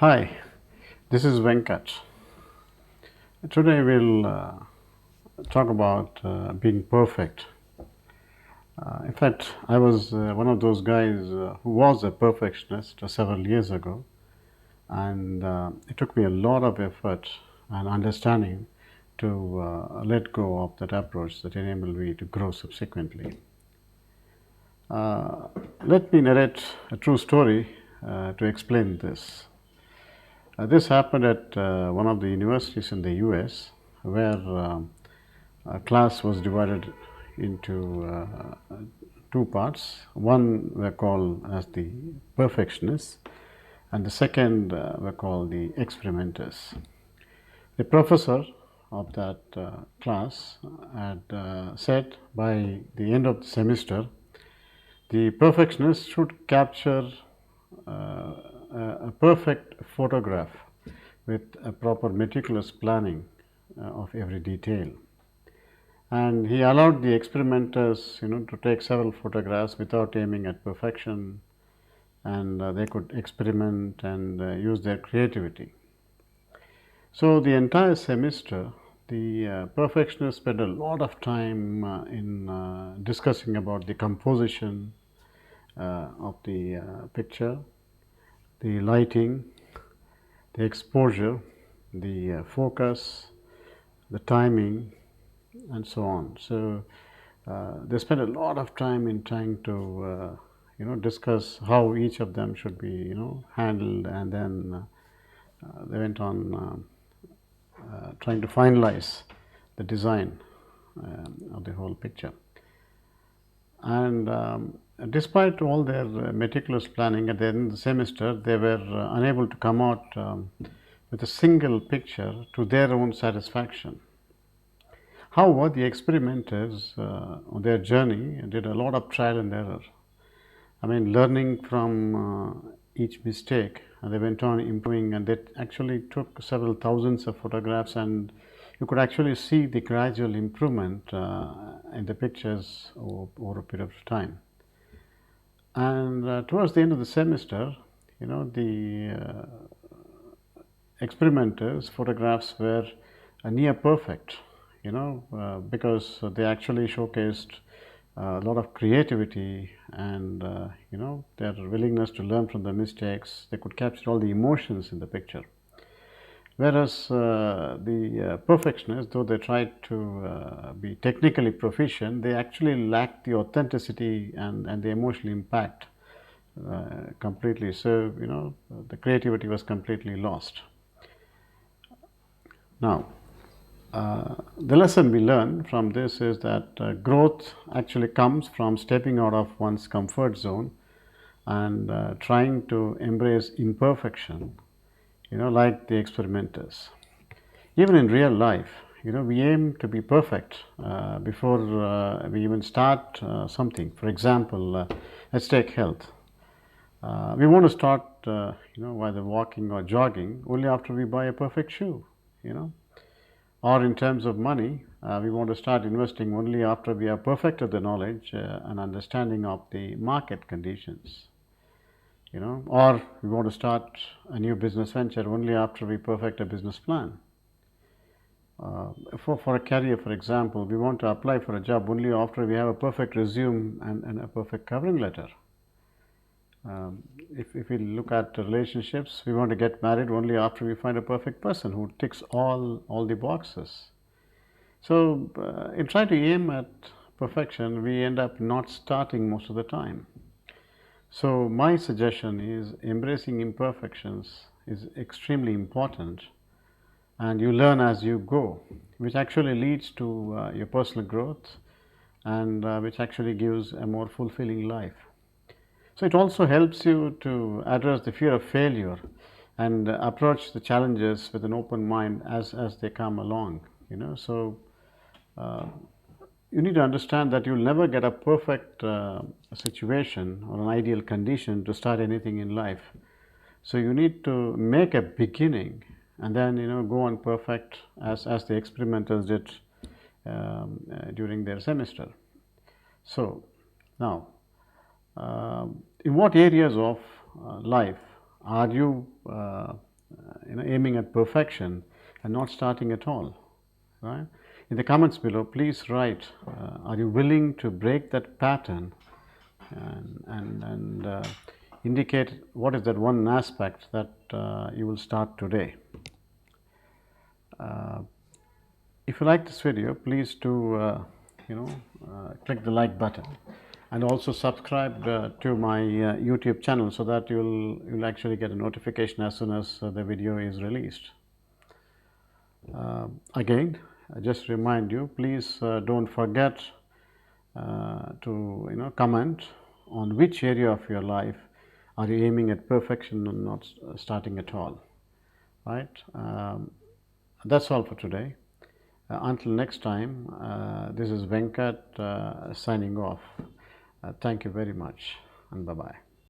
Hi, this is Venkat. Today we'll talk about being perfect. In fact, I was one of those guys who was a perfectionist several years ago, and it took me a lot of effort and understanding to let go of that approach that enabled me to grow subsequently. Uh, Let me narrate a true story to explain this. This happened at one of the universities in the US where a class was divided into two parts. One were called as the perfectionists, and the second were called the experimenters. The professor of that class had said by the end of the semester, the perfectionist should capture a perfect photograph with a proper meticulous planning of every detail. And he allowed the experimenters, to take several photographs without aiming at perfection, and they could experiment and use their creativity. So the entire semester, the perfectionists spent a lot of time in discussing about the composition of the picture, the lighting, the exposure, the focus, the timing, and so on. So they spent a lot of time in trying to discuss how each of them should be handled, and then they went on trying to finalize the design of the whole picture. And despite all their meticulous planning, at the end of the semester, they were unable to come out with a single picture to their own satisfaction. However, the experimenters on their journey did a lot of trial and error. I mean, learning from each mistake, and they went on improving, and they actually took several thousands of photographs, and you could actually see the gradual improvement in the pictures over a period of time. And towards the end of the semester, the experimenters' photographs were near perfect, because they actually showcased a lot of creativity and, their willingness to learn from the mistakes. They could capture all the emotions in the picture. Whereas the perfectionists, though they tried to be technically proficient, they actually lacked the authenticity and the emotional impact completely. So, the creativity was completely lost. Now, the lesson we learn from this is that growth actually comes from stepping out of one's comfort zone and trying to embrace imperfection, like the experimenters. Even in real life, we aim to be perfect before we even start something. For example, let's take health. We want to start, whether walking or jogging, only after we buy a perfect shoe, you know. Or in terms of money, we want to start investing only after we have perfected the knowledge and understanding of the market conditions, Or we want to start a new business venture only after we perfect a business plan. For a career, for example, we want to apply for a job only after we have a perfect resume and a perfect covering letter. If we look at relationships, we want to get married only after we find a perfect person who ticks all the boxes. So, in trying to aim at perfection, we end up not starting most of the time. So, my suggestion is embracing imperfections is extremely important, and you learn as you go, which actually leads to your personal growth and which actually gives a more fulfilling life. So it also helps you to address the fear of failure and approach the challenges with an open mind as they come along. So uh, you need to understand that you'll never get a perfect situation or an ideal condition to start anything in life. So you need to make a beginning and then go on perfect as the experimenters did during their semester. So now, in what areas of life are you aiming at perfection and not starting at all, right? In the comments below, please write, are you willing to break that pattern and indicate what is that one aspect that you will start today. If you like this video, please do click the like button and also subscribe to my YouTube channel so that you'll actually get a notification as soon as the video is released. Again, I just remind you, please don't forget to comment on which area of your life are you aiming at perfection and not starting at all, right? That's all for today. Until next time, this is Venkat signing off. Thank you very much, and bye-bye.